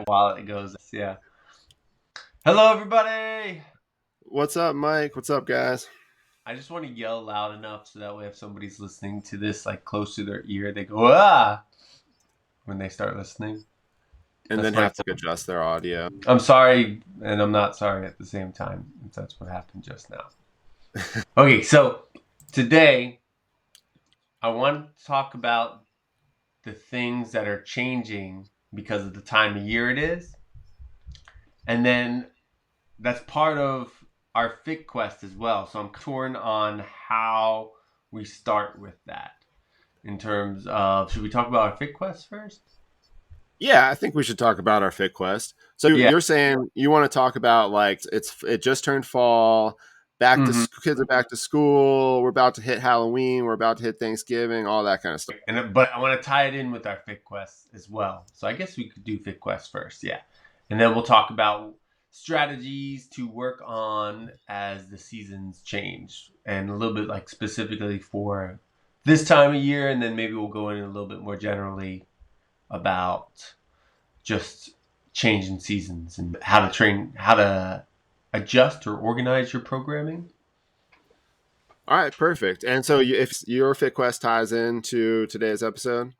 while it goes. Yeah. Hello, everybody. What's up, Mike? What's up, guys? I just want to yell loud enough so that way if somebody's listening to this like close to their ear, they go ah when they start listening. And That's then my. have to adjust their audio. I'm sorry, and I'm not sorry at the same time. That's what happened just now. Okay, so today I want to talk about the things that are changing because of the time of year it is, and then that's part of our Fit Quest as well. So I'm torn on how we start with that in terms of should we talk about our Fit Quest first? Yeah, I think we should talk about our Fit Quest. So Yeah. you're saying you want to talk about like it just turned fall, Mm-hmm. kids are back to school, we're about to hit Halloween, we're about to hit Thanksgiving, all that kind of stuff. But I want to tie it in with our Fit Quest as well. So I guess we could do Fit Quest first, yeah, and then we'll talk about strategies to work on as the seasons change, and a little bit like specifically for this time of year, and then maybe we'll go in a little bit more generally about just changing seasons and how to train, how to adjust or organize your programming. All right, perfect. And so if your Fit Quest ties into today's episode,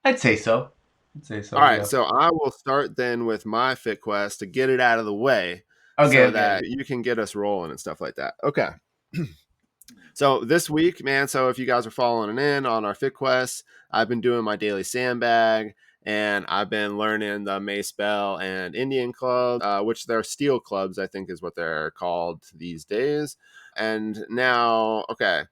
I'd say so. I'd say all so. right, Yeah. so I will start then with my Fit Quest to get it out of the way Okay. so Okay. that you can get us rolling and stuff like that. Okay. So this week, man, so if you guys are following in on our Fit Quest, I've been doing my daily sandbag and I've been learning the Mace Bell and Indian Club, which they're steel clubs, I think is what they're called these days. And now, okay,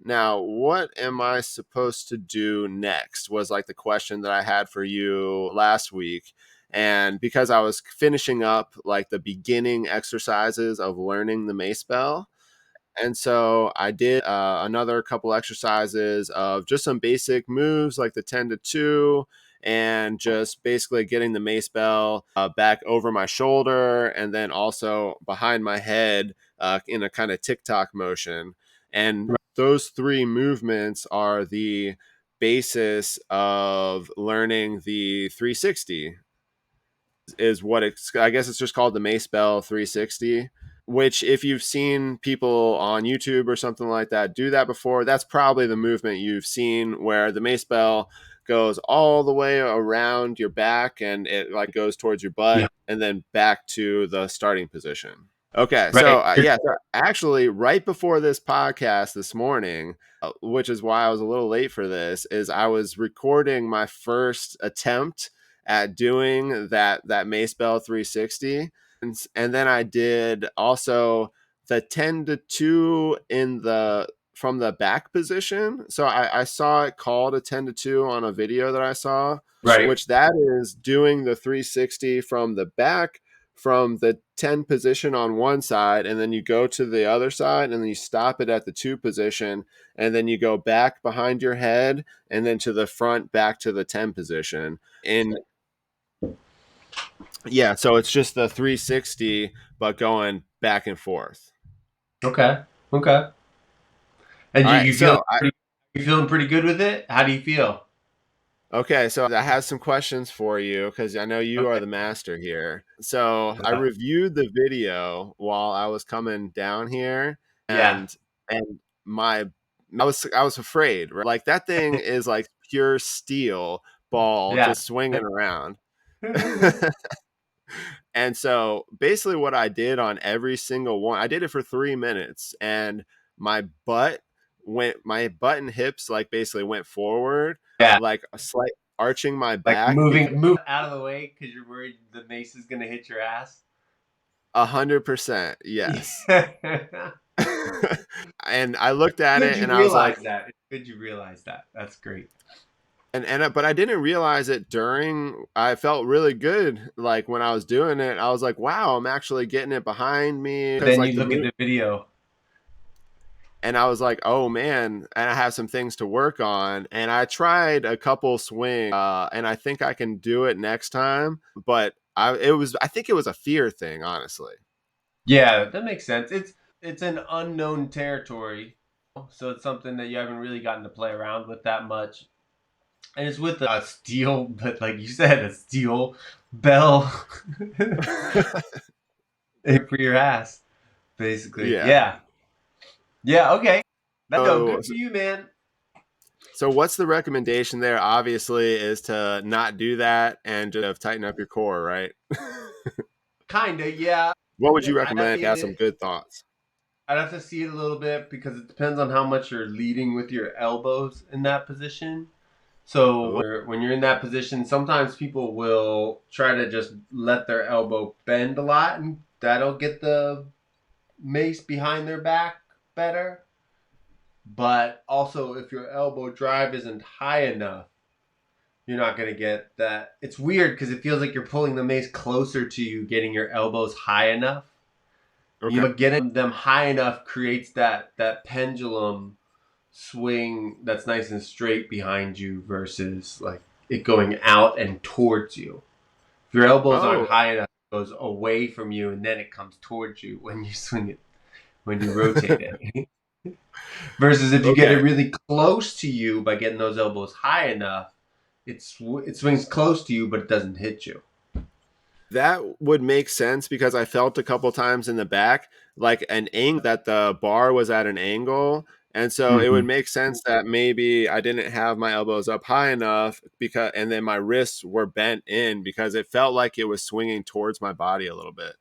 now what am I supposed to do next was like the question that I had for you last week. And because I was finishing up like the beginning exercises of learning the Mace Bell, and so I did another couple exercises of just some basic moves like the 10 to 2 and just basically getting the mace bell back over my shoulder and then also behind my head in a kind of TikTok motion. And those three movements are the basis of learning the 360 is what it's, I guess it's just called the Mace Bell 360, which if you've seen people on YouTube or something like that do that before, that's probably the movement you've seen where the Mace Bell goes all the way around your back and it like goes towards your butt Yeah. and then back to the starting position. Okay, Right. so yeah, so actually, right before this podcast this morning, which is why I was a little late for this, is I was recording my first attempt at doing that Mace Bell 360, and then I did also the 10 to 2 in the from the back position. So I saw it called a 10 to 2 on a video that I saw, Right. which that is doing the 360 from the back from the 10 position on one side and then you go to the other side and then you stop it at the 2 position and then you go back behind your head and then to the front back to the 10 position. And yeah, so it's just the 360 but going back and forth. Okay. Okay. And All you, right, you feel so I pretty, you feeling pretty good with it? How do you feel? okay, so I have some questions for you because I know you are Okay. the master here. So I reviewed the video while I was coming down here, Yeah. and my I was afraid, right? Like that thing is like pure steel ball Yeah. just swinging around. And so basically what I did on every single one, I did it for 3 minutes and my butt and hips like basically went forward, Yeah. like a slight arching my Like back because move out of the way because you're worried the mace is gonna hit your ass. 100%, yes. Yeah. And I looked at Good it you and I was like, realize that. It's good you realize that. That's great. but I didn't realize it during. I felt really good, like when I was doing it. I was like, "Wow, I'm actually getting it behind me." Because Then like you look at the video. and I was like, "Oh man!" And I have some things to work on. And I tried a couple swings, and I think I can do it next time. But I think it was a fear thing, honestly. Yeah, that makes sense. It's an unknown territory, so it's something that you haven't really gotten to play around with that much. and it's with a steel, but like you said, a steel bell for your ass, basically. Yeah. Yeah, yeah. Okay, that's no So, good for you, man. so what's the recommendation there? Obviously, is to not do that and just tighten up your core, right? Kinda, yeah. What would you I'd have recommend to if you see have some it. good thoughts? I'd have to see it a little bit because it depends on how much you're leading with your elbows in that position. So Oh, when you're in that position, sometimes people will try to just let their elbow bend a lot, and that'll get the mace behind their back better. But also, if your elbow drive isn't high enough, you're not going to get that. It's weird because it feels like you're pulling the mace closer to you, getting your elbows high enough. okay. But getting them high enough creates that pendulum swing that's nice and straight behind you versus like it going out and towards you. If your elbows aren't Oh, high enough, it goes away from you and then it comes towards you when you swing it, when you rotate it. Versus if you get it okay. really close to you by getting those elbows high enough, it swings close to you but it doesn't hit you. That would make sense because I felt a couple times in the back like an angle that the bar was at an angle. And so it would Mm-hmm. make sense that maybe I didn't have my elbows up high enough because, and then my wrists were bent in because it felt like it was swinging towards my body a little bit.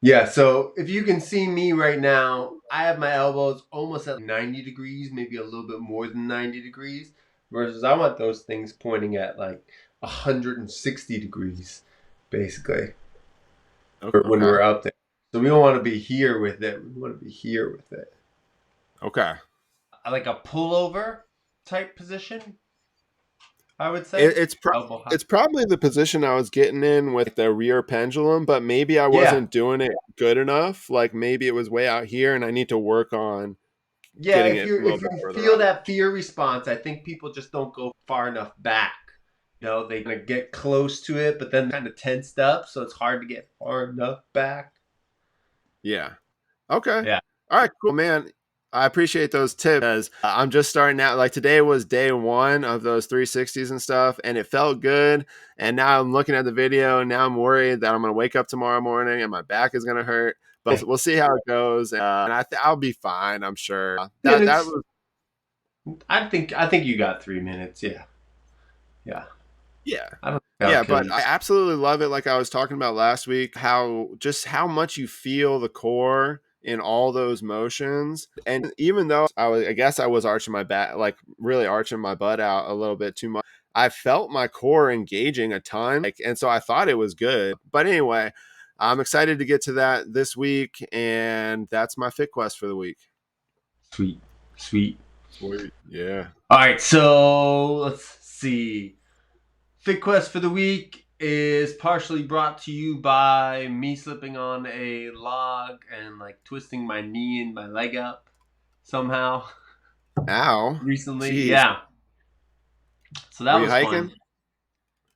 Yeah, so if you can see me right now, I have my elbows almost at 90 degrees, maybe a little bit more than 90 degrees, versus I want those things pointing at like 160 degrees, basically, when Okay. we're up there. So we don't want to be here with it. We want to be here with it. Okay. I like a pullover type position, I would It, say. it's pro- Elbow high. it's probably the position I was getting in with the rear pendulum, but maybe I Yeah. wasn't doing it good enough. Like maybe it was way out here, and I need to work on Yeah, getting it a little if you bit further feel up. that fear response, I think people just don't go far enough back. They kind of get close to it, but then kind of tensed up, so it's hard to get far enough back. Yeah. Okay. Yeah. All right. Cool, man. I appreciate those tips. Because I'm just starting out. Like today was day one of those 360s and stuff, and it felt good. And now I'm looking at the video, and now I'm worried that I'm going to wake up tomorrow morning and my back is going to hurt. But we'll see how it goes, and I'll be fine. I'm sure. That Minutes. was I think you got 3 minutes. Yeah. Yeah. yeah. I don't think that'll Yeah, kill but you. I absolutely love it. Like I was talking about last week, how much you feel the core in all those motions. And even though I guess I was arching my back, like really arching my butt out a little bit too much, I felt my core engaging a ton. Like, and so I thought it was good. But anyway, I'm excited to get to that this week. And that's my Fit Quest for the week. Sweet. Sweet. Sweet. Yeah. All right, so let's see. Fit Quest for the week is partially brought to you by me slipping on a log and like twisting my knee and my leg up somehow Ow. recently. Jeez. Yeah. So Were that you was hiking? fun.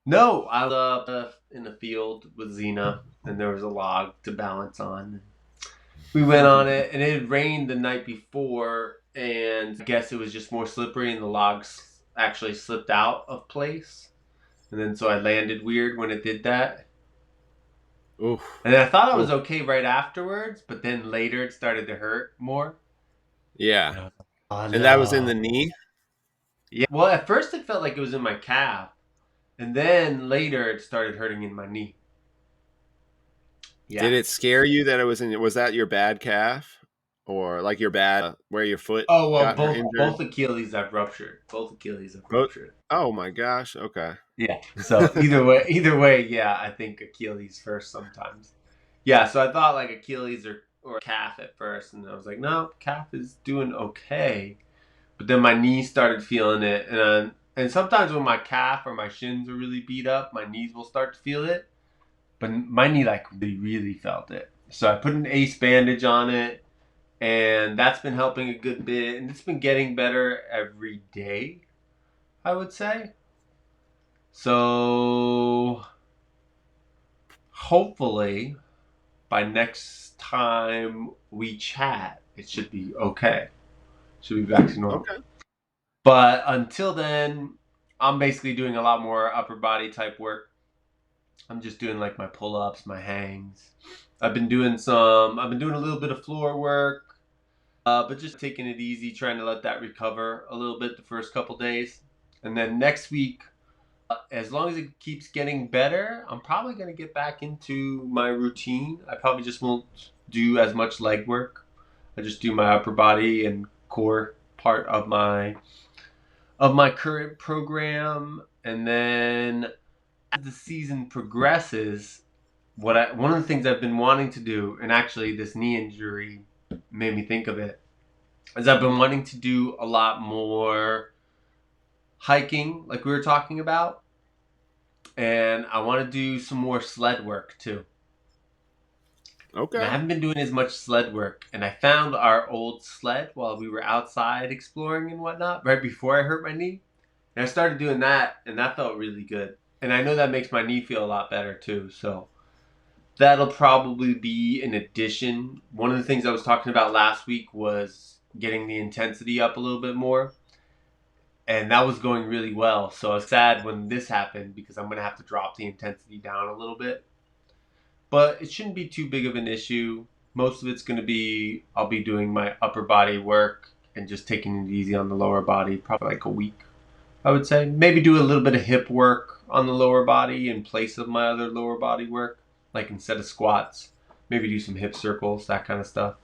No, I was up in the field with Xena and there was a log to balance on. We went on it and it had rained the night before and I guess it was just more slippery and the logs actually slipped out of place. And then so I landed weird when it did that. Oof. And I thought I was Oof. okay right afterwards, but then later it started to hurt more. Yeah. And I was like, oh And that was in no. the knee? Yeah. Well, at first it felt like it was in my calf, and then later it started hurting in my knee. Did Yeah. it scare you that it was that your bad calf or like your bad where your foot Oh well, got her both injured? Achilles I've ruptured. Both Achilles I've Both. ruptured. Oh my gosh. Okay. Yeah. So either way, yeah, I think Achilles first sometimes. Yeah. So I thought like Achilles or calf at first, and I was like, no, calf is doing okay. But then my knees started feeling it, and sometimes when my calf or my shins are really beat up, my knees will start to feel it. But my knee like really felt it. So I put an ace bandage on it, and that's been helping a good bit, and it's been getting better every day, I would say. So hopefully by next time we chat, it should be okay. Should be back to normal. Okay. But until then, I'm basically doing a lot more upper body type work. I'm just doing like my pull ups, my hangs. I've been doing a little bit of floor work, but just taking it easy, trying to let that recover a little bit the first couple days. And then next week, as long as it keeps getting better, I'm probably going to get back into my routine. I probably just won't do as much leg work. I just do my upper body and core part of my current program, and then as the season progresses, one of the things I've been wanting to do, and actually this knee injury made me think of it, is I've been wanting to do a lot more hiking, like we were talking about, and I want to do some more sled work too. And I Okay. haven't been doing as much sled work. And I found our old sled while we were outside exploring and whatnot right before I hurt my knee. And I started doing that, and that felt really good. And I know that makes my knee feel a lot better too. So that'll probably be an addition. One of the things I was talking about last week was getting the intensity up a little bit more. And that was going really well. So I was sad when this happened because I'm going to have to drop the intensity down a little bit. But it shouldn't be too big of an issue. Most of it's going to be I'll be doing my upper body work and just taking it easy on the lower body, probably like a week, I would say. Maybe do a little bit of hip work on the lower body in place of my other lower body work, like instead of squats, maybe do some hip circles, that kind of stuff.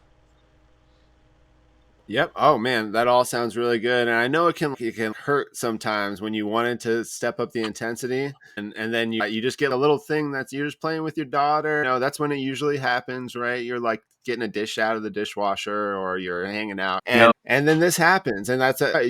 Yep. Oh man, that all sounds really good. And I know it can hurt sometimes when you wanted to step up the intensity and then you just get a little thing that's you're just playing with your daughter. That's when it usually happens, right? You're like getting a dish out of the dishwasher or you're hanging out Yep. and then this happens and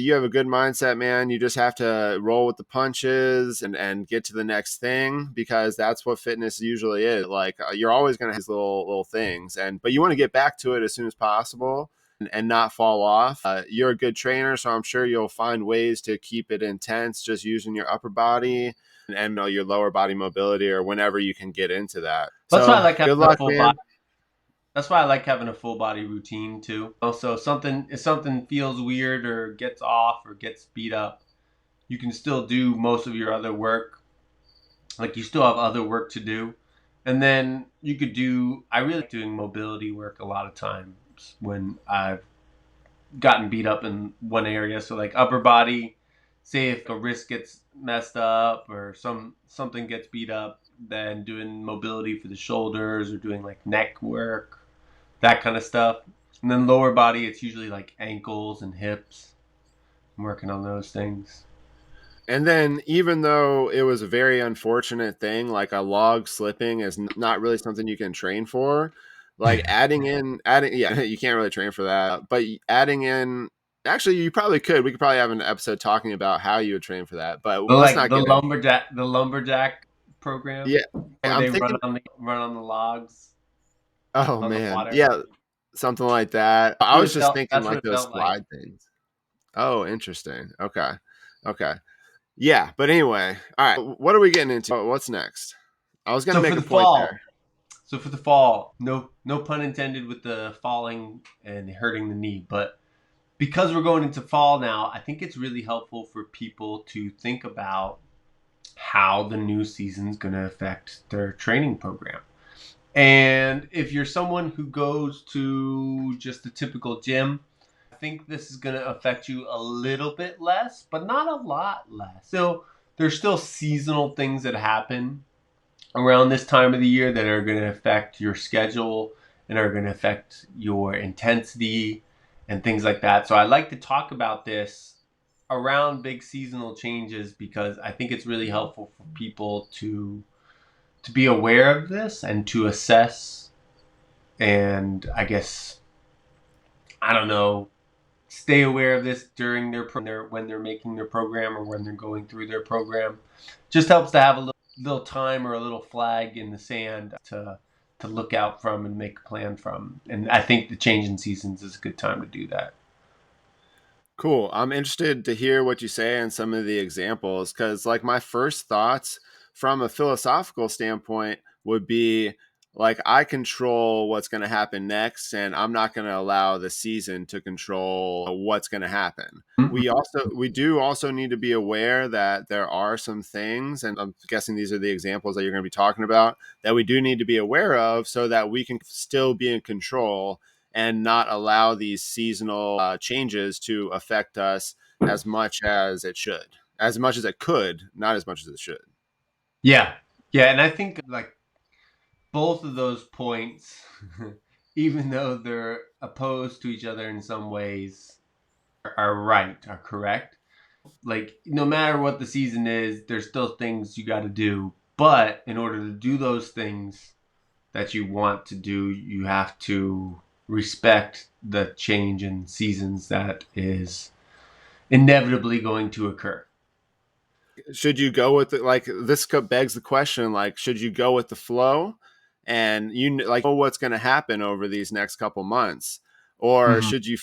you have a good mindset, man. You just have to roll with the punches and get to the next thing because that's what fitness usually is. Like you're always going to have these little things but you want to get back to it as soon as possible and not fall off. You're a good trainer, so I'm sure you'll find ways to keep it intense just using your upper body and your lower body mobility or whenever you can get into that. That's why I So like having good a luck, full body. man. That's why I like having a full body routine too. Also, if something feels weird or gets off or gets beat up, you can still do most of your other work. Like you still have other work to do. And then you could do I really like doing mobility work a lot of times when I've gotten beat up in one area. So like upper body, say if a wrist gets messed up or something gets beat up, then doing mobility for the shoulders or doing like neck work, that kind of stuff. And then lower body, it's usually like ankles and hips. I'm working on those things. And then, even though it was a very unfortunate thing, like a log slipping is not really something you can train for. Like yeah, you can't really train for that. But adding in, actually, you probably could. We could probably have an episode talking about how you would train for that. But let's not get into. The lumberjack program Yeah, where I'm they thinking. run on the logs Oh on the man, water. yeah, something like that. I was just thinking That's what like it those felt like. slide things. Oh, interesting. Okay, okay. Yeah, but anyway, all right. What are we getting into? What's next? I was gonna So for make a the point there. fall, no pun intended with the falling and hurting the knee, but because we're going into fall now, I think it's really helpful for people to think about how the new season's going to affect their training program. And if you're someone who goes to just a typical gym, I think this is going to affect you a little bit less, but not a lot less. So there's still seasonal things that happen around this time of the year that are going to affect your schedule and are going to affect your intensity and things like that. So I like to talk about this around big seasonal changes because I think it's really helpful for people to be aware of this and to assess and I guess I don't know stay aware of this during their when they're making their program or when they're going through their program. Just helps to have a little time or a little flag in the sand to look out from and make a plan from. And I think the change in seasons is a good time to do that. Cool. I'm interested to hear what you say and some of the examples because, like, my first thoughts from a philosophical standpoint would be like I control what's going to happen next, and I'm not going to allow the season to control what's going to happen. We do also need to be aware that there are some things, and I'm guessing these are the examples that you're going to be talking about, that we do need to be aware of so that we can still be in control and not allow these seasonal changes to affect us as much as it should, as much as it could, not as much as it should. Yeah. Yeah. And I think like both of those points, even though they're opposed to each other in some ways, are right, are correct. Like, no matter what the season is, there's still things you got to do. But in order to do those things that you want to do, you have to respect the change in seasons that is inevitably going to occur. Should you go with it? Like this begs the question, like, should you go with the flow and like know what's going to happen over these next couple months, or Mhm. should you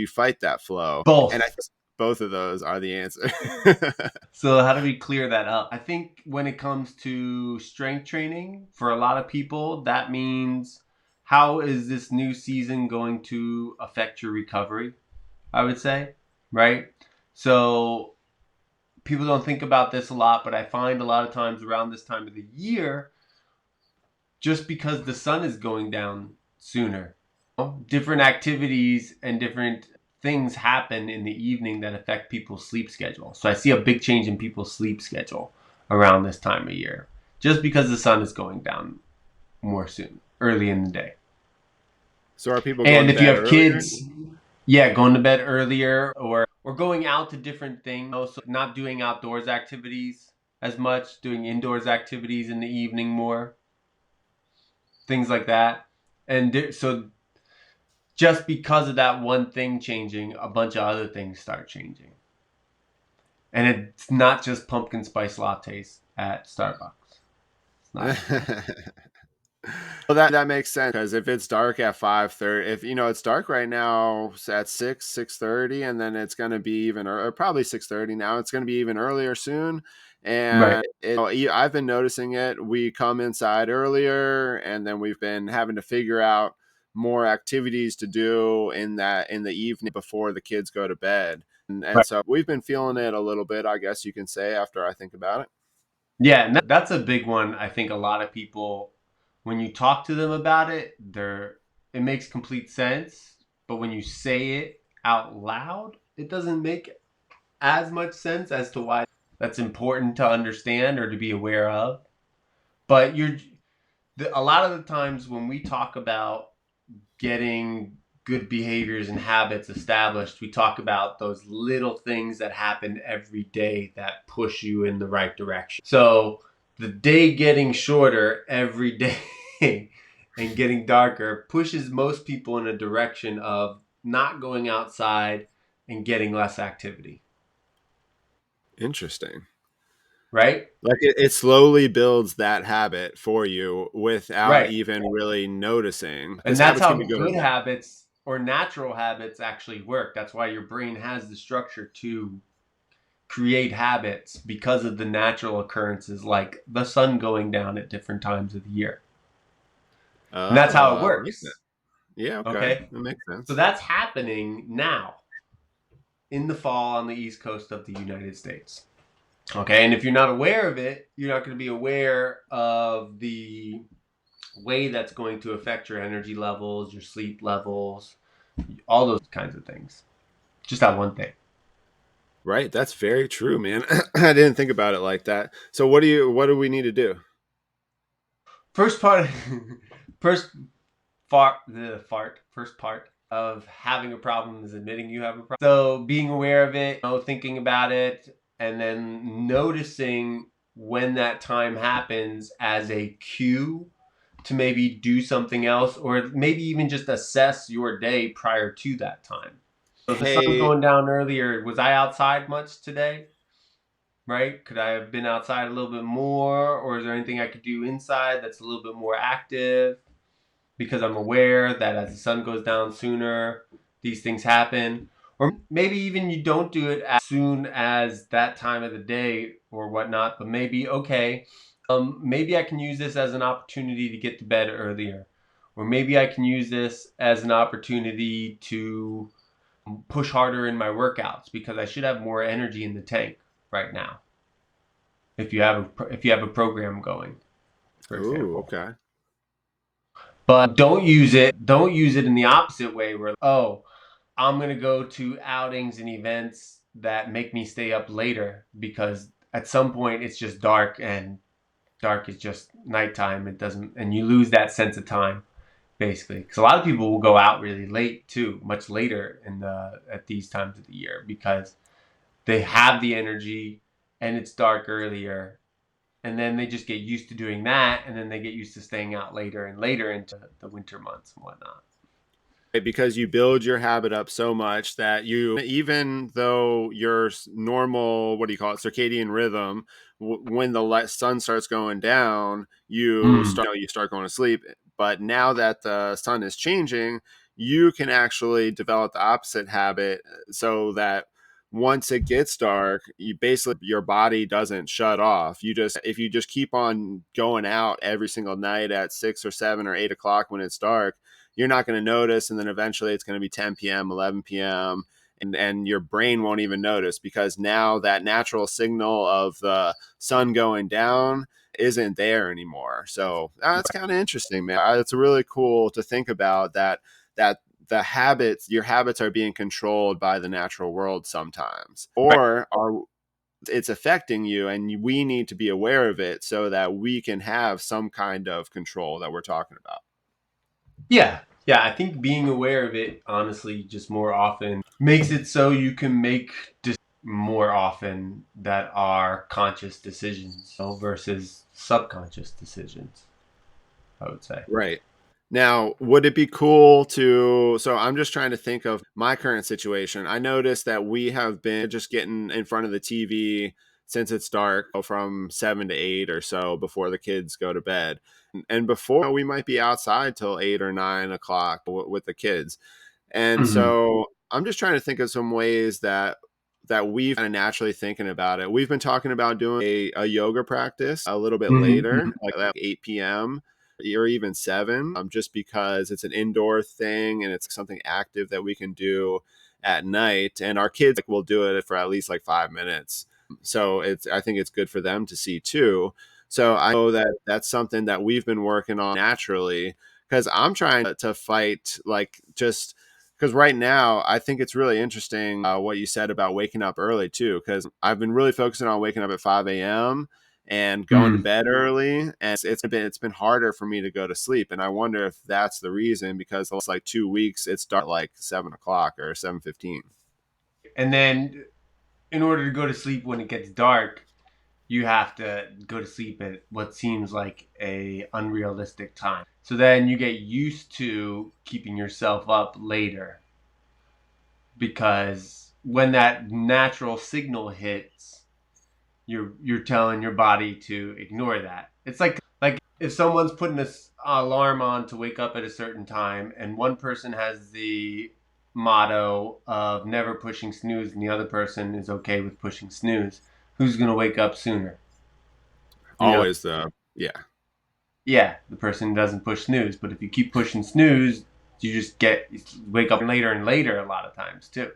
fight that flow? And I Both. think both of those are the answer. So, how do we clear that up? I think when it comes to strength training, for a lot of people, that means how is this new season going to affect your recovery? I would say, right? So, people don't think about this a lot, but I find a lot of times around this time of the year, just because the sun is going down sooner, different activities and different things happen in the evening that affect people's sleep schedule. So I see a big change in people's sleep schedule around this time of year, just because the sun is going down more soon, early in the day. So are people going And to if you bed have earlier? kids, yeah, going to bed earlier or going out to different things. So not doing outdoors activities as much, doing indoors activities in the evening more, things like that. And so just because of that one thing changing, a bunch of other things start changing. And it's not just pumpkin spice lattes at Starbucks. It's not. Well, that makes sense because if it's dark at 5:30, if it's dark right now at 6:30, and then it's going to be even or probably 6:30 now, it's going to be even earlier soon. Right. And I've been noticing it. We come inside earlier, and then we've been having to figure out more activities to do in the evening before the kids go to bed. And Right. so we've been feeling it a little bit, I guess you can say, after I think about it. Yeah, and that's a big one. I think a lot of people, when you talk to them about it, it makes complete sense. But when you say it out loud, it doesn't make as much sense as to why that's important to understand or to be aware of. But a lot of the times when we talk about getting good behaviors and habits established, we talk about those little things that happen every day that push you in the right direction. So the day getting shorter every day and getting darker pushes most people in a direction of not going outside and getting less activity, Interesting. right? Like it slowly builds that habit for you without Right. even really noticing. And Because that's habits can how be good. good habits or natural habits actually work. That's why your brain has the structure to create habits because of the natural occurrences like the sun going down at different times of the year. And that's how Oh, it I like that. works. Yeah, okay. Okay. That makes So sense. that's happening now in the fall on the east coast of the United States. Okay. And if you're not aware of it, you're not going to be aware of the way that's going to affect your energy levels, your sleep levels, all those kinds of things. Just that one thing. Right. That's very true, man. I didn't think about it like that. So what do we need to do? First part, first first part of having a problem is admitting you have a problem. So being aware of it, thinking about it, and then noticing when that time happens as a cue to maybe do something else or maybe even just assess your day prior to that time. So the sun's Hey, going down earlier. Was I outside much today? Right? Could I have been outside a little bit more? Or is there anything I could do inside that's a little bit more active? Because I'm aware that as the sun goes down sooner, these things happen. Or maybe even you don't do it as soon as that time of the day or whatnot, but maybe, okay, Maybe I can use this as an opportunity to get to bed earlier, or maybe I can use this as an opportunity to push harder in my workouts because I should have more energy in the tank right now. If you have a program going, for Ooh, example. okay. But don't use it in the opposite way where, oh, I'm going to go to outings and events that make me stay up later because at some point it's just dark, and dark is just nighttime. It doesn't, and you lose that sense of time basically. Because a lot of people will go out really late too, much later at these times of the year because they have the energy and it's dark earlier, and then they just get used to doing that, and then they get used to staying out later and later into the winter months and whatnot. Because you build your habit up so much that you, even though your normal, what do you call it, circadian rhythm, when the sun starts going down, you start going to sleep. But now that the sun is changing, you can actually develop the opposite habit, so that once it gets dark, you basically, your body doesn't shut off. If you just keep on going out every single night at 6 or 7 or 8 o'clock when it's dark, you're not going to notice, and then eventually it's going to be 10 p.m., 11 p.m., and your brain won't even notice, because now that natural signal of the sun going down isn't there anymore. So that's kind of interesting, man. It's really cool to think about that your habits are being controlled by the natural world sometimes, or are it's affecting you, and we need to be aware of it so that we can have some kind of control that we're talking about. Yeah. Yeah, I think being aware of it, honestly, just more often makes it so you can make more often that are conscious decisions, versus subconscious decisions, I would say. Right. Now, would it be cool to? So I'm just trying to think of my current situation. I noticed that we have been just getting in front of the TV since it's dark, from 7 to 8 or so, before the kids go to bed. And before, we might be outside till 8 or 9 o'clock with the kids. And Mm-hmm. so I'm just trying to think of some ways that we've kind of naturally thinking about it. We've been talking about doing a yoga practice a little bit Mm-hmm. later, like at 8 p.m. or even 7, just because it's an indoor thing and it's something active that we can do at night. And our kids will do it for at least like 5 minutes. So I think it's good for them to see too. So I know that that's something that we've been working on naturally, because I'm trying to fight, like, just because right now I think it's really interesting, what you said about waking up early too, because I've been really focusing on waking up at 5 a.m. and going to Mm. bed early, and it's been harder for me to go to sleep. And I wonder if that's the reason, because the last like 2 weeks it start like 7 o'clock or 7:15. And then, in order to go to sleep when it gets dark, you have to go to sleep at what seems like a unrealistic time. So then you get used to keeping yourself up later because when that natural signal hits, you're telling your body to ignore that. It's like if someone's putting this alarm on to wake up at a certain time, and one person has the motto of never pushing snooze and the other person is okay with pushing snooze, who's going to wake up sooner? You know, Always the Yeah. yeah, the person doesn't push snooze. But if you keep pushing snooze, you wake up later and later a lot of times too.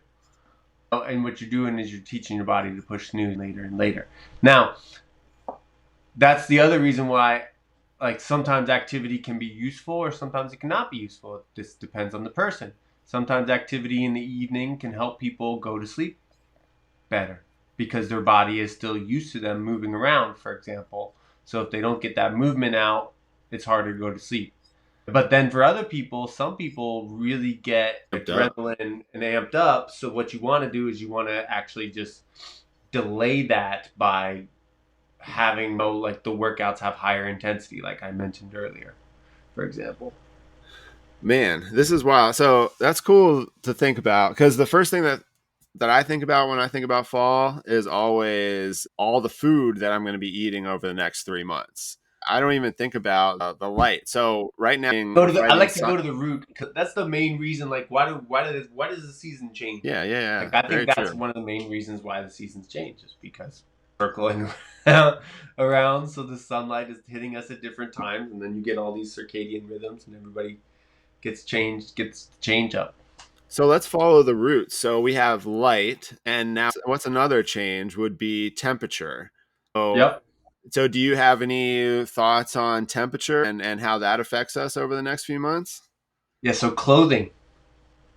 And what you're doing is you're teaching your body to push snooze later and later. Now, that's the other reason why, like, sometimes activity can be useful or sometimes it cannot be useful. This depends on the person. Sometimes activity in the evening can help people go to sleep better because their body is still used to them moving around, for example. So if they don't get that movement out, it's harder to go to sleep. But then for other people, some people really get Amped up. adrenaline and amped up. So what you want to do is you want to actually just delay that by having like the workouts have higher intensity, like I mentioned earlier, for example. Man, this is wild. So that's cool to think about, because the first thing that I think about when I think about fall is always all the food that I'm going to be eating over the next 3 months. I don't even think about the light. So right now, I fighting like to sun. go to the root because that's the main reason. Like, why does the season change? Yeah, yeah, yeah. Like, I think Very that's true. one of the main reasons why the seasons change is because circling around, so the sunlight is hitting us at different times, and then you get all these circadian rhythms, and everybody gets change up. So let's follow the roots. So we have light, and now what's another change would be temperature. Yep. So do you have any thoughts on temperature and how that affects us over the next few months? Yeah. So clothing.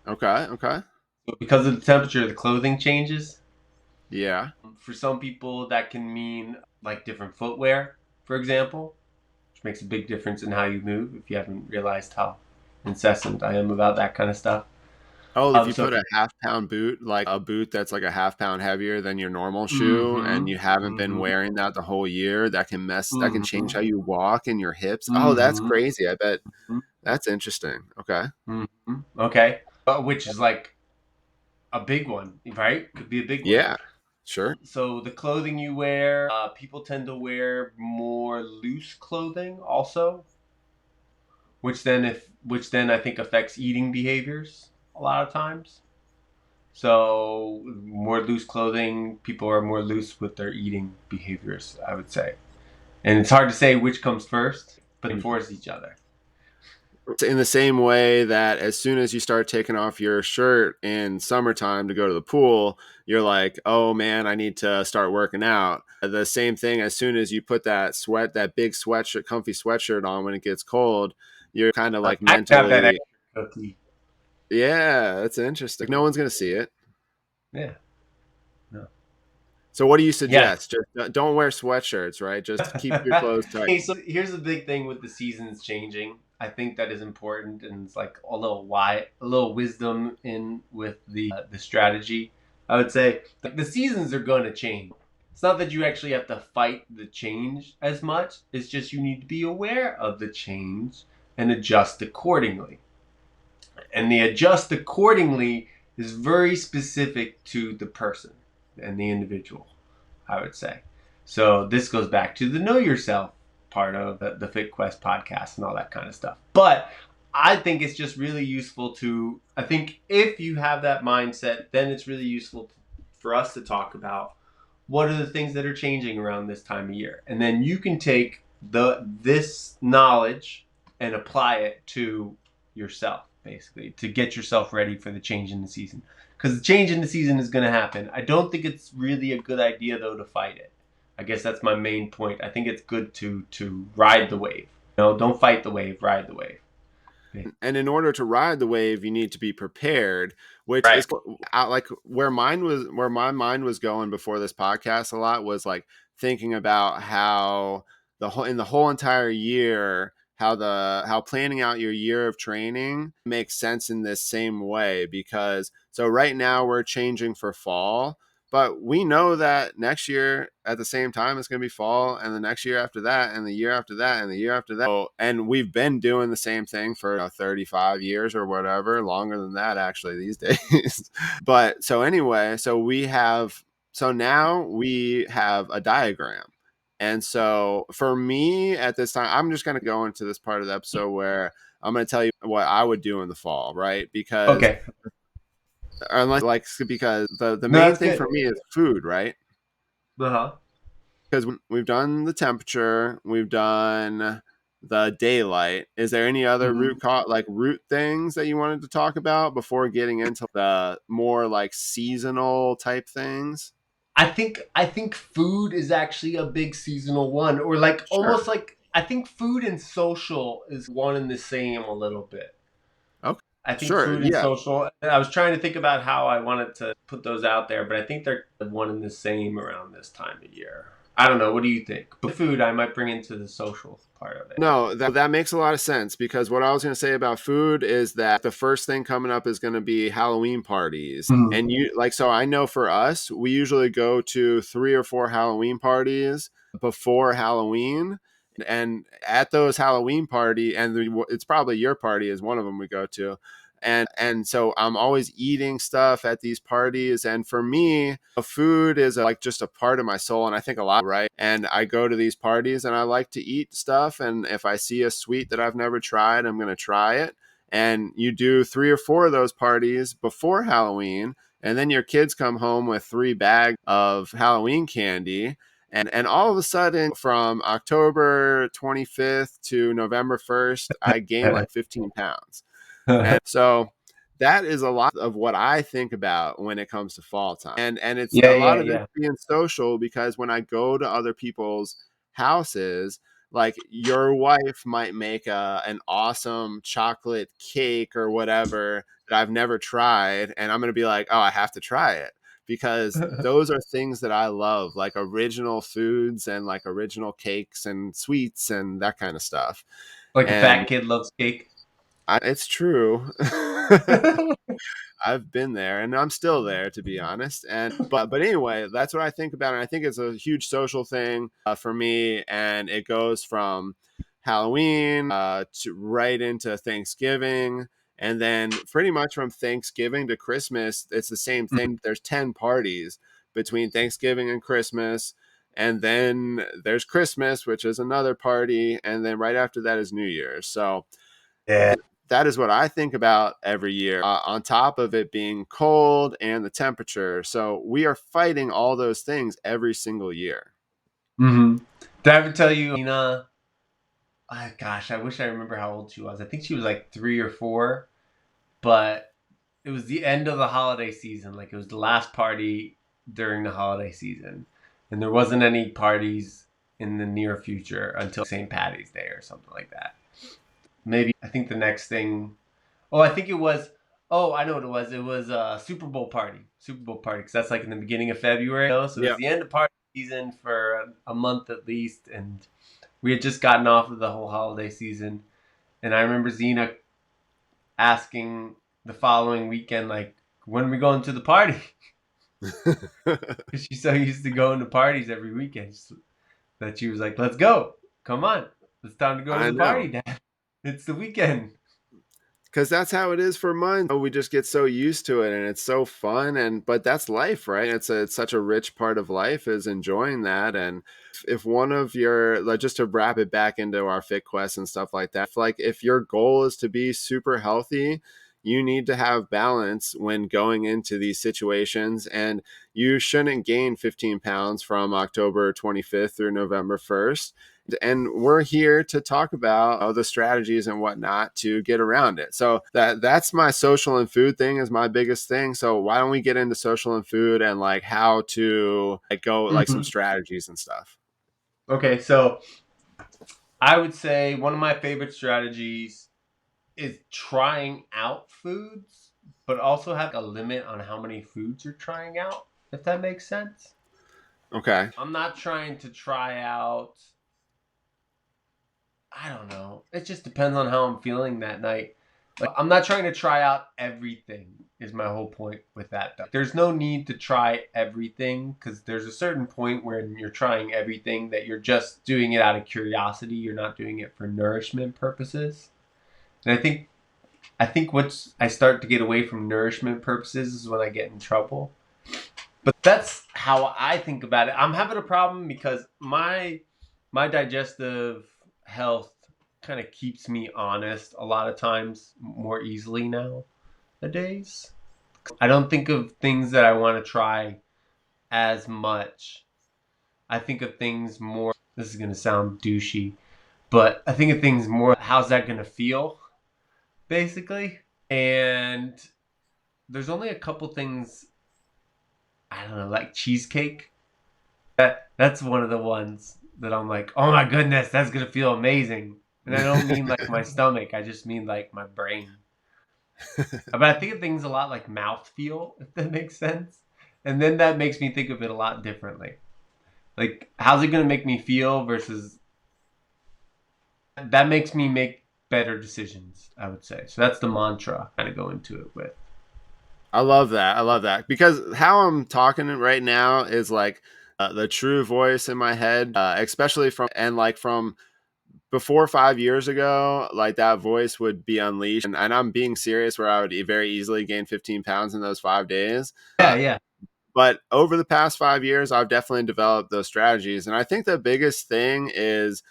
Okay. Okay. So because of the temperature, the clothing changes. Yeah. For some people, that can mean like different footwear, for example, which makes a big difference in how you move. If you haven't realized how incessant I am about that kind of stuff. Oh, if you So put a half-pound boot, like a boot that's like a half-pound heavier than your normal shoe, and mm-hmm, you haven't been mm-hmm, wearing that the whole year, that can change mm-hmm, how you walk and your hips. Oh, that's mm-hmm, crazy. I bet mm-hmm, that's interesting. Okay. mm-hmm. Okay. Which is like a big one, right? Could be a big one. Yeah. Sure. So the clothing you wear, people tend to wear more loose clothing also, which then I think affects eating behaviors a lot of times. So more loose clothing, people are more loose with their eating behaviors, I would say. And it's hard to say which comes first, but they enforce each other. In the same way that as soon as you start taking off your shirt in summertime to go to the pool, you're like, oh man, I need to start working out. The same thing as soon as you put that big sweatshirt, comfy sweatshirt on when it gets cold, you're kind of like I have that mentally, extra cookie. yeah, that's interesting. No one's going to see it. Yeah. No. So what do you Yes. suggest? Just don't wear sweatshirts, right? Just keep your clothes tight. Hey, so here's the big thing with the seasons changing. I think that is important, and it's like a little wisdom in with the strategy. I would say like the seasons are going to change. It's not that you actually have to fight the change as much. It's just you need to be aware of the change and adjust accordingly. And the adjust accordingly is very specific to the person and the individual, I would say. So this goes back to the know yourself part of the Fit Quest podcast and all that kind of stuff. But I think it's just really useful I think if you have that mindset, then it's really useful for us to talk about what are the things that are changing around this time of year. And then you can take this knowledge and apply it to yourself, basically, to get yourself ready for the change in the season. Because the change in the season is going to happen. I don't think it's really a good idea, though, to fight it. I guess that's my main point. I think it's good to ride the wave. No, don't fight the wave, ride the wave. And in order to ride the wave, you need to be prepared, which Right. is like where my mind was going before this podcast a lot was like thinking about how the whole entire year, how planning out your year of training makes sense in this same way. Because so right now we're changing for fall, but we know that next year at the same time it's going to be fall, and the next year after that, and the year after that, and the year after that. So, and we've been doing the same thing for 35 years or whatever, longer than that actually these days. But so anyway, so now we have a diagram. And so for me at this time, I'm just going to go into this part of the episode where I'm going to tell you what I would do in the fall, right? Because Okay. because the No, main that's thing good. for me is food, right? Uh-huh. Because we've done the temperature, we've done the daylight. Is there any other Mm-hmm. root things that you wanted to talk about before getting into the more like seasonal type things? I think food is actually a big seasonal one, or like Sure. almost like I think food and social is one and the same a little bit. Okay. I think Sure. food and Yeah. social. I was trying to think about how I wanted to put those out there, but I think they're one and the same around this time of year. I don't know. What do you think? But food, I might bring into the social part of it. No, that makes a lot of sense because what I was going to say about food is that the first thing coming up is going to be Halloween parties. Mhm. And so I know for us, we usually go to 3 or 4 Halloween parties before Halloween. And at those Halloween it's probably your party is one of them we go to. And so I'm always eating stuff at these parties, and for me food is like just a part of my soul, and I think a lot, right? And I go to these parties and I like to eat stuff, and if I see a sweet that I've never tried, I'm going to try it. And you do 3 or 4 of those parties before Halloween, and then your kids come home with 3 bags of Halloween candy. And all of a sudden, from October 25th to November 1st, I gained like 15 pounds. And so that is a lot of what I think about when it comes to fall time. And it's Yeah, a lot yeah, of it yeah. being social, because when I go to other people's houses, like your wife might make an awesome chocolate cake or whatever that I've never tried, and I'm going to be like, "Oh, I have to try it." Because those are things that I love, like original foods and like original cakes and sweets and that kind of stuff. Like a And fat kid loves cake. it's true. I've been there and I'm still there, to be honest. And but anyway, that's what I think about, and I think it's a huge social thing for me. And it goes from Halloween to right into Thanksgiving, and then pretty much from Thanksgiving to Christmas, it's the same thing. There's 10 parties between Thanksgiving and Christmas. And then there's Christmas, which is another party, and then right after that is New Year's. So Yeah. that is what I think about every year, on top of it being cold and the temperature. So we are fighting all those things every single year. Mm-hmm. Did I ever tell you, Nina? Gosh, I wish I remember how old she was. I think she was like 3 or 4, but it was the end of the holiday season. Like it was the last party during the holiday season, and there wasn't any parties in the near future until St. Patty's Day or something like that. Maybe I think the next thing. Oh, I think it was. Oh, I know what it was. It was a Super Bowl party. Super Bowl party, because that's like in the beginning of February. So it was Yeah. the end of party season for a month at least, and we had just gotten off of the whole holiday season. And I remember Zena asking the following weekend, like, when are we going to the party? Because she's so used to going to parties every weekend that she was like, let's go. Come on. It's time to go to I the know. party, Dad. It's the weekend. Because that's how it is for mine. We just get so used to it, and it's so fun. And but that's life, right? It's such a rich part of life, is enjoying that. And if one of your, like, just to wrap it back into our fit quest and stuff like that, like if your goal is to be super healthy, you need to have balance when going into these situations. And you shouldn't gain 15 pounds from October 25th through November 1st. And we're here to talk about the strategies and whatnot to get around it. So that's my social and food thing, is my biggest thing. So why don't we get into social and food, and like how to like go, like some Mm-hmm. strategies and stuff. Okay, so I would say one of my favorite strategies is trying out foods, but also have a limit on how many foods you're trying out, if that makes sense. Okay. I'm not trying to try out, I don't know. It just depends on how I'm feeling that night. Like, I'm not trying to try out everything, is my whole point with that. There's no need to try everything, because there's a certain point where you're trying everything that you're just doing it out of curiosity. You're not doing it for nourishment purposes. And I think once I start to get away from nourishment purposes is when I get in trouble. But that's how I think about it. I'm having a problem because my digestive health kind of keeps me honest a lot of times more easily nowadays. I don't think of things that I want to try as much. I think of things more, this is going to sound douchey, but I think of things more, how's that going to feel, basically. And there's only a couple things, I don't know, like cheesecake. That's one of the ones that I'm like, oh my goodness, that's gonna feel amazing. And I don't mean like my stomach, I just mean like my brain. But I think of things a lot like mouthfeel, if that makes sense. And then that makes me think of it a lot differently. Like, how's it gonna make me feel versus that makes me make better decisions, I would say. So that's the mantra I kind of go into it with. I love that. I love that, because how I'm talking right now is like the true voice in my head, especially from before 5 years ago. Like that voice would be unleashed, and I'm being serious, where I would very easily gain 15 pounds in those 5 days. Yeah, yeah. But over the past 5 years, I've definitely developed those strategies. And I think the biggest thing is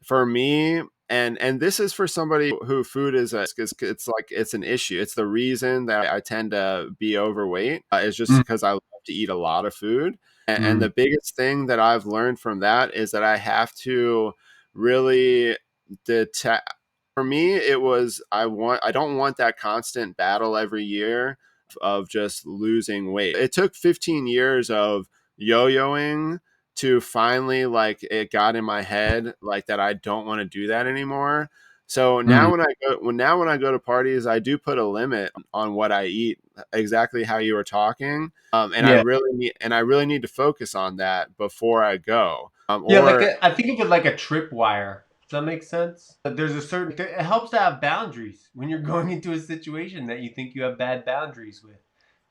for me, and this is for somebody who food it's like it's an issue. It's the reason that I tend to be overweight, is just Mm. because I love to eat a lot of food. And the biggest thing that I've learned from that is that I have to really detect. For me, it was I don't want that constant battle every year of just losing weight. It took 15 years of yo-yoing to finally, like, it got in my head like that I don't want to do that anymore. So now Mm. when I go to parties, I do put a limit on what I eat, exactly how you were talking. And Yeah. I really need to focus on that before I go. Yeah, Or I think of it like a tripwire. Does that make sense? But there's a certain. It helps to have boundaries when you're going into a situation that you think you have bad boundaries with,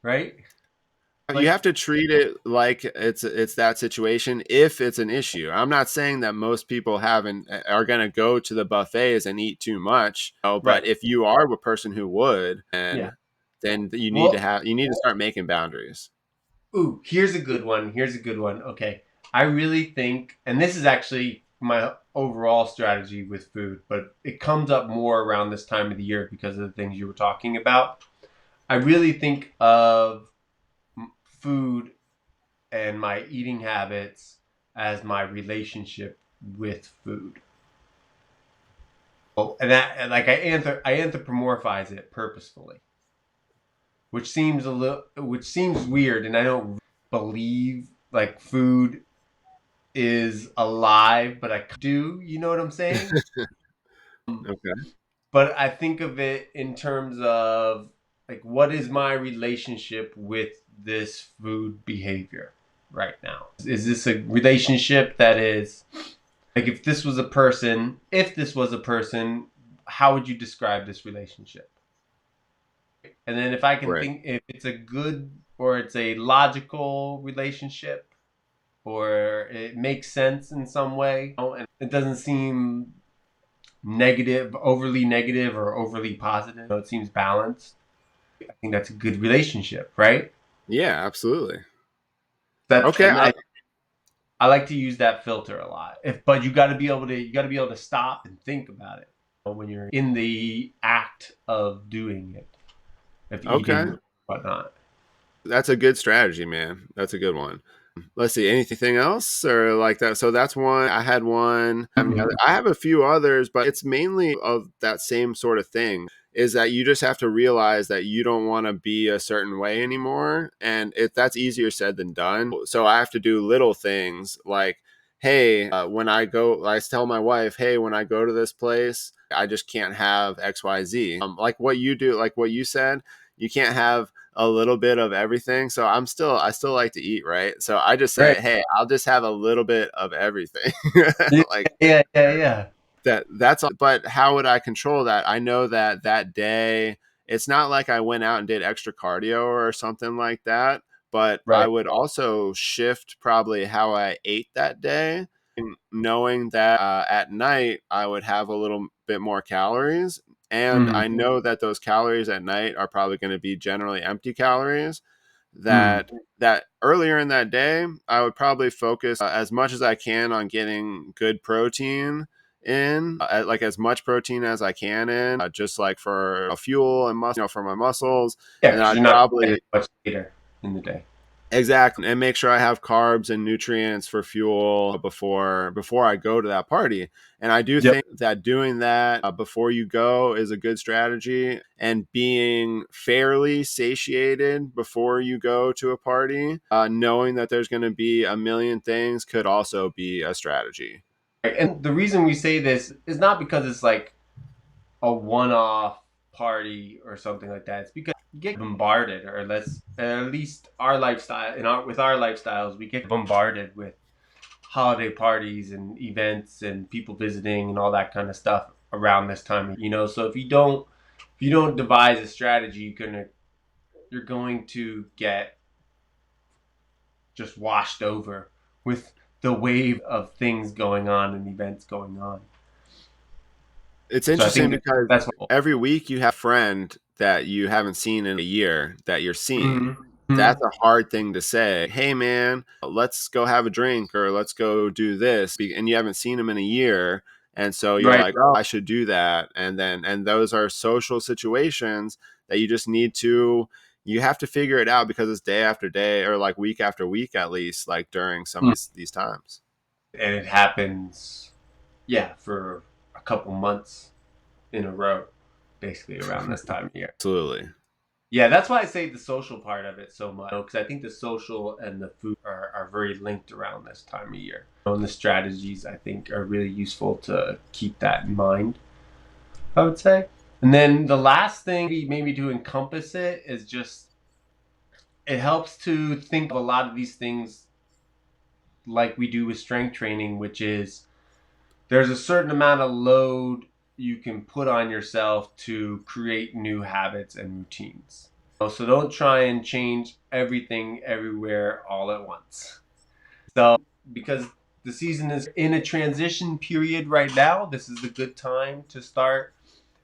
right? you Like, have to treat it like it's that situation if it's an issue. I'm not saying that most people haven't are going to go to the buffets and eat too much. But right? if you are a person who would, Yeah. and then Well, you need to start making boundaries. ooh, here's a good one. Here's a good one. Okay, I really think, and this is actually my overall strategy with food, but it comes up more around this time of the year because of the things you were talking about. I really think of food and my eating habits as my relationship with food. Oh, and that, and like I anthropomorphize it purposefully, which seems weird, and I don't believe like food is alive, but I do. You know what I'm saying? Okay. But I think of it in terms of like, what is my relationship with this food behavior right now? Is this a relationship that is like, if this was a person, how would you describe this relationship? And then if I can Right. think if it's a good or it's a logical relationship or it makes sense in some way, and it doesn't seem negative or overly positive. It seems balanced. I think that's a good relationship, right? Yeah, absolutely. That Okay. and I like to use that filter a lot. But you got to be able to stop and think about it when you're in the act of doing it, of Okay. eating, whatnot. That's a good strategy, man. That's a good one. Let's see, anything else or like that? So that's one. I had one. Mhm. I have a few others, but it's mainly of that same sort of thing. Is that you just have to realize that you don't want to be a certain way anymore, and that's easier said than done. So I have to do little things like, hey, when I go, I tell my wife, hey, when I go to this place, I just can't have X, Y, Z. Like what you do, like what you said, you can't have a little bit of everything. So I still like to eat, right? So I just say, Right. hey, I'll just have a little bit of everything. Yeah, Like yeah. that's all. But how would I control that? I know that that day, it's not like I went out and did extra cardio or something like that, but I Right. would also shift probably how I ate that day, knowing that at night I would have a little bit more calories. And Mm, I know that those calories at night are probably going to be generally empty calories. mm. That earlier in that day, I would probably focus as much as I can on getting good protein in, like as much protein as I can in, just like for fuel and muscle, for my muscles. Yeah, And then because I'd you're not getting probably much later in the day. exactly, and make sure I have carbs and nutrients for fuel before I go to that party. And I do Yep. think that doing that before you go is a good strategy, and being fairly satiated before you go to a party, knowing that there's going to be a million things, could also be a strategy. Right. And the reason we say this is not because it's like a one-off party or something like that. It's because you get bombarded, or let's at least our lifestyle in our with our lifestyles, we get bombarded with holiday parties and events and people visiting and all that kind of stuff around this time. So if you don't devise a strategy, you're going to get just washed over with the wave of things going on and events going on. It's So I interesting think because that's what. every week you have a friend that you haven't seen in a year that you're seeing. Mm-hmm. That's a hard thing to say. Hey, man, let's go have a drink or let's go do this. And you haven't seen them in a year. And so you're Right. like, oh, I should do that. And those are social situations that you just need to you have to figure it out because it's day after day or like week after week at least, like during some of these times. And it happens, yeah, for a couple months in a row, basically around this time of year. Absolutely. Yeah, that's why I say the social part of it so much, because I think the social and the food are very linked around this time of year. And the strategies, I think, are really useful to keep that in mind, I would say. And then the last thing, maybe to encompass it, is just it helps to think of a lot of these things like we do with strength training, which is there's a certain amount of load you can put on yourself to create new habits and routines. So don't try and change everything everywhere all at once. So because the season is in a transition period right now, this is a good time to start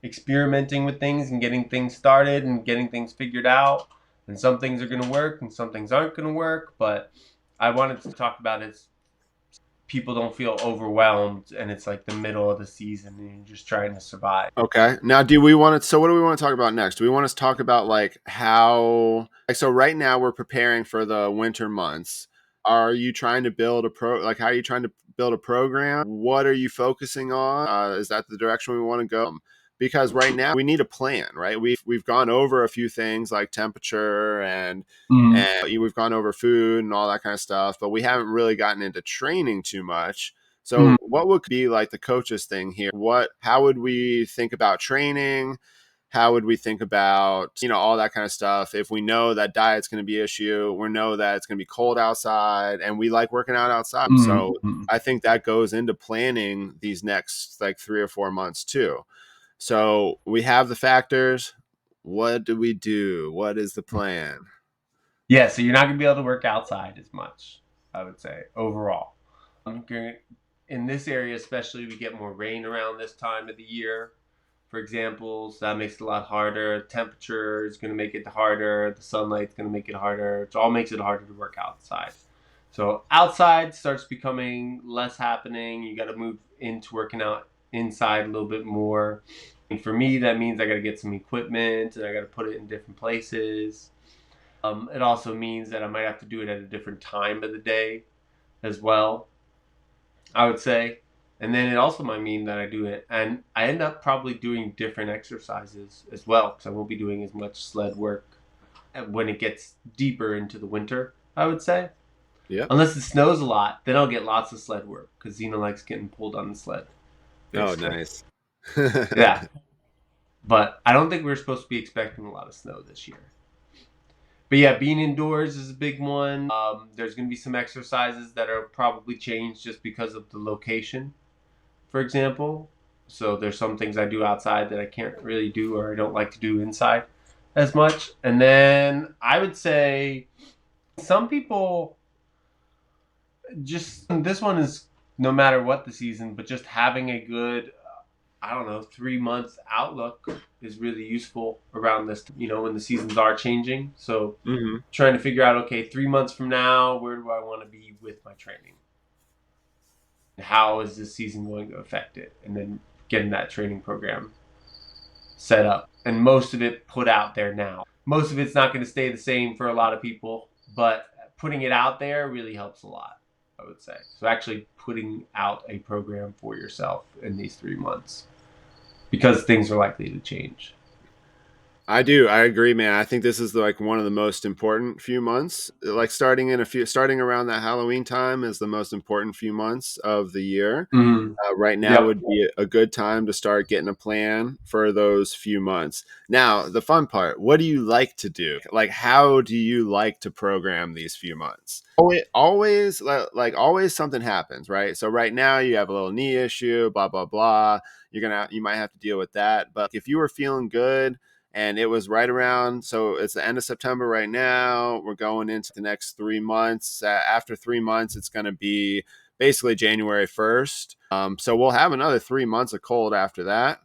experimenting with things and getting things started and getting things figured out. And some things are going to work and some things aren't going to work. But I wanted to talk about it. People don't feel overwhelmed and it's like the middle of the season and you're just trying to survive. Okay. Now, do we want to? So, what do we want to talk about next? Do we want to talk about like how? Like, so right now we're preparing for the winter months. Are you trying to build a Like, how are you trying to build a program? What are you focusing on? Is that the direction we want to go? Because right now we need a plan, right? We've gone over a few things like temperature and we've gone over food and all that kind of stuff, but we haven't really gotten into training too much. So what would be like the coach's thing here? How would we think about training? How would we think about, all that kind of stuff? If we know that diet's going to be an issue, we know that it's going to be cold outside and we like working out outside. So I think that goes into planning these next like 3 or 4 months too. So we have the factors. What do we do? What is the plan? Yeah, so you're not going to be able to work outside as much, I would say, overall. In this area, especially, we get more rain around this time of the year, for example, so that makes it a lot harder. Temperature is going to make it harder. The sunlight's going to make it harder. It all makes it harder to work outside. So outside starts becoming less happening. You got to move into working out inside a little bit more. And for me, that means I got to get some equipment and I got to put it in different places. It also means that I might have to do it at a different time of the day as well, I would say. And then it also might mean that I do it, and I end up probably doing different exercises as well, because I won't be doing as much sled work when it gets deeper into the winter, I would say. Yeah. Unless it snows a lot, then I'll get lots of sled work, because Xena likes getting pulled on the sled. Basically. Oh, nice. Yeah. But I don't think we're supposed to be expecting a lot of snow this year. But yeah, being indoors is a big one. There's going to be some exercises that are probably changed just because of the location, for example. So there's some things I do outside that I can't really do or I don't like to do inside as much. And then I would say some people just, this one is no matter what the season, but just having a good, 3 months outlook is really useful around this, when the seasons are changing. So trying to figure out, okay, 3 months from now, where do I want to be with my training? How is this season going to affect it? And then getting that training program set up. And most of it put out there now. Most of it's not going to stay the same for a lot of people, but putting it out there really helps a lot, I would say. So actually putting out a program for yourself in these 3 months, because things are likely to change. I agree, man. I think this is like one of the most important few months. Like starting around that Halloween time is the most important few months of the year. Right now would be a good time to start getting a plan for those few months. Now, the fun part, what do you like to do? Like, how do you like to program these few months? Always something happens, right? So right now you have a little knee issue, blah, blah, blah. You might have to deal with that. But if you were feeling good, and it was right around, so it's the end of September right now. We're going into the next 3 months. After 3 months, it's going to be basically January 1st. So we'll have another 3 months of cold after that.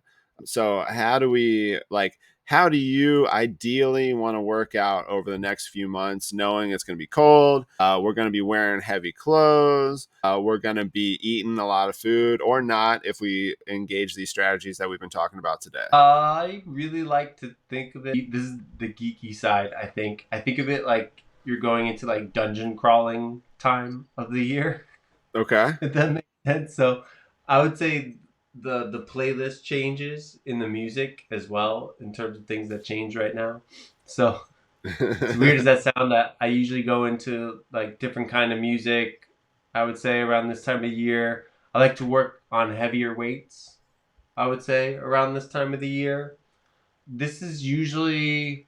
So how do we, like, how do you ideally want to work out over the next few months, knowing it's going to be cold? We're going to be wearing heavy clothes. We're going to be eating a lot of food or not if we engage these strategies that we've been talking about today. I really like to think of it. This is the geeky side, I think. I think of it like you're going into like dungeon crawling time of the year. Okay. If that makes sense. So I would say the playlist changes in the music as well in terms of things that change right now. So as weird as that sound, that I usually go into like different kind of music. I would say around this time of year, I like to work on heavier weights. I would say around this time of the year. This is usually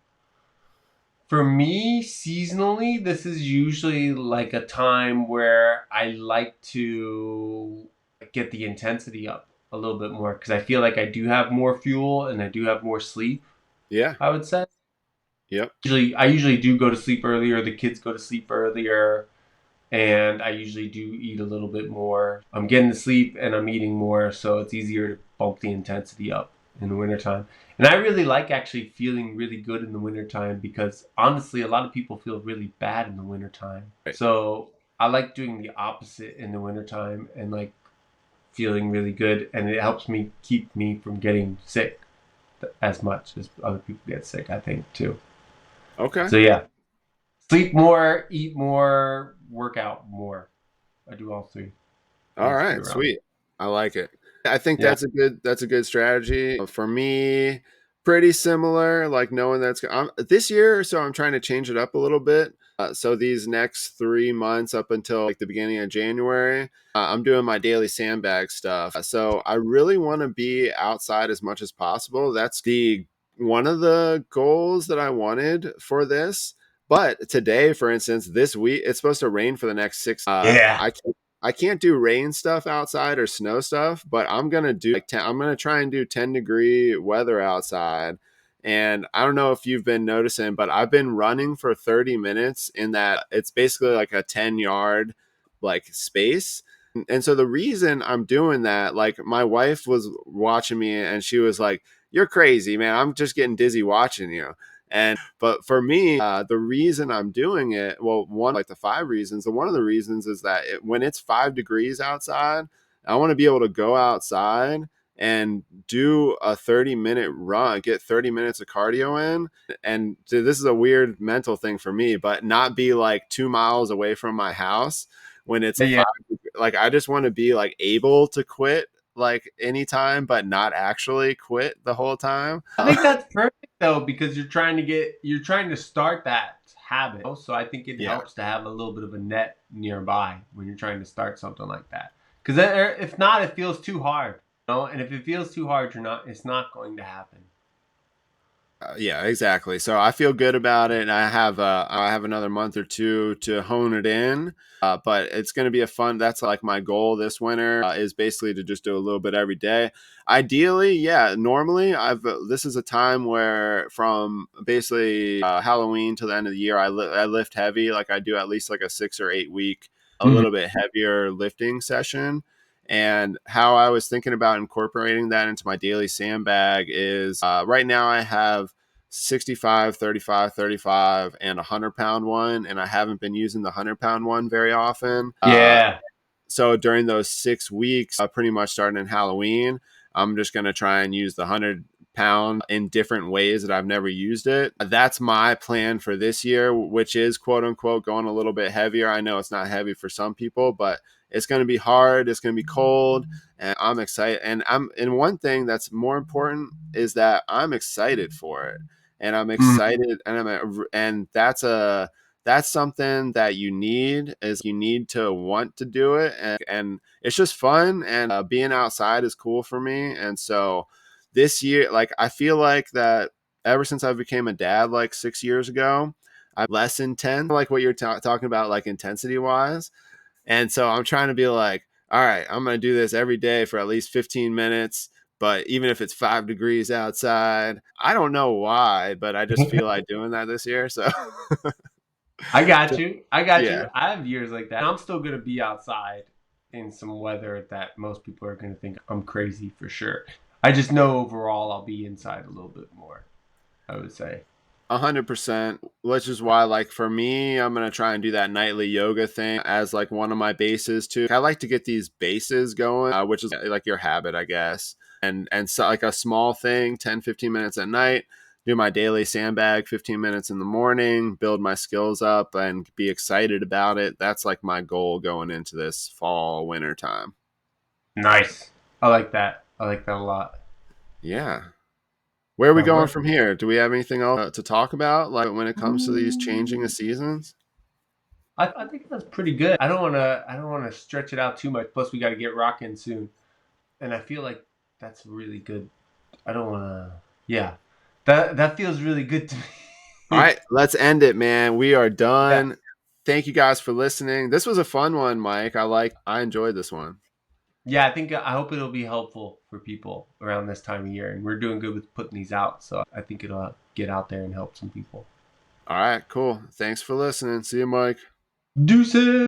for me seasonally. This is usually like a time where I like to get the intensity up a little bit more because I feel like I do have more fuel and I do have more sleep. Yeah. I would say. Yep. I usually do go to sleep earlier. The kids go to sleep earlier, and I usually do eat a little bit more. I'm getting to sleep and I'm eating more, so it's easier to bump the intensity up in the wintertime. And I really like actually feeling really good in the wintertime because honestly, a lot of people feel really bad in the wintertime. Right. So I like doing the opposite in the wintertime and like feeling really good, and it helps me keep me from getting sick as much as other people get sick, I think, too. Okay. So yeah, sleep more, eat more, work out more. I do all three All things year right, round. sweet. I like it. I think Yeah. that's a good strategy for me. Pretty similar, like knowing this year. So I'm trying to change it up a little bit. So these next 3 months up until like the beginning of January, I'm doing my daily sandbag stuff. So I really want to be outside as much as possible. That's the one of the goals that I wanted for this. But today, for instance, this week it's supposed to rain for the next six. Yeah. I can't do rain stuff outside or snow stuff, but I'm gonna do like I'm gonna try and do 10-degree weather outside. And I don't know if you've been noticing, but I've been running for 30 minutes in that it's basically like a 10-yard like space. And so the reason I'm doing that, like my wife was watching me and she was like, "You're crazy, man. I'm just getting dizzy watching you." And but for me, the reason I'm doing it, well, one like the five reasons. One of the reasons is that when it's 5 degrees outside, I want to be able to go outside and do a 30-minute run, get 30 minutes of cardio in. And so this is a weird mental thing for me, but not be like 2 miles away from my house when it's Yeah. like I just want to be like able to quit like anytime, but not actually quit the whole time. I think that's perfect though because you're trying to start that habit. So I think it Yeah. helps to have a little bit of a net nearby when you're trying to start something like that. Because if not, it feels too hard. You know, and if it feels too hard, it's not going to happen. Yeah, exactly. So I feel good about it. I have another month or two to hone it in, but it's going to be a fun. That's like my goal this winter is basically to just do a little bit every day. Ideally, yeah. Normally, I've this is a time where from basically Halloween to the end of the year, I lift heavy. Like I do at least like a 6 or 8 week, a Mhm. little bit heavier lifting session. And how I was thinking about incorporating that into my daily sandbag is right now I have 65, 35, 35, and a 100-pound one. And I haven't been using the 100-pound one very often. Yeah. So during those 6 weeks, pretty much starting in Halloween, I'm just going to try and use the 100-pound in different ways that I've never used it. That's my plan for this year, which is quote unquote going a little bit heavier. I know it's not heavy for some people, but it's going to be hard. It's going to be cold, and I'm excited. And one thing that's more important is that I'm excited for it, and I'm Mhm. excited, and that's something that you need is you need to want to do it, and it's just fun, and being outside is cool for me. And so this year, like I feel like that ever since I became a dad like 6 years ago, I'm less intense, like what you're talking about, like intensity wise. And so I'm trying to be like, all right, I'm going to do this every day for at least 15 minutes. But even if it's 5 degrees outside, I don't know why, but I just feel like doing that this year. So I got you. I got yeah. you. I have years like that. I'm still gonna be outside in some weather that most people are gonna think I'm crazy for sure. I just know overall I'll be inside a little bit more. I would say. 100%, which is why, like, for me, I'm gonna try and do that nightly yoga thing as like one of my bases too. I like to get these bases going, which is like your habit, I guess. And so like a small thing, 10-15 minutes at night, do my daily sandbag 15 minutes in the morning, build my skills up and be excited about it. That's like my goal going into this fall winter time. Nice. I like that. I like that a lot. Yeah. Where are we That going works. from here? Do we have anything else to talk about, like when it comes to these changing of seasons? I think that's pretty good. I don't wanna stretch it out too much. Plus, we got to get rocking soon, and I feel like that's really good. I don't wanna. Yeah, that feels really good to All me. right, let's end it, man. We are Yeah, done. Thank you guys for listening. This was a fun one, Mike. I enjoyed this one. yeah. I hope it'll be helpful for people around this time of year, and we're doing good with putting these out. So I think it'll get out there and help some people. All right, cool. Thanks for listening. See you, Mike. Deuces.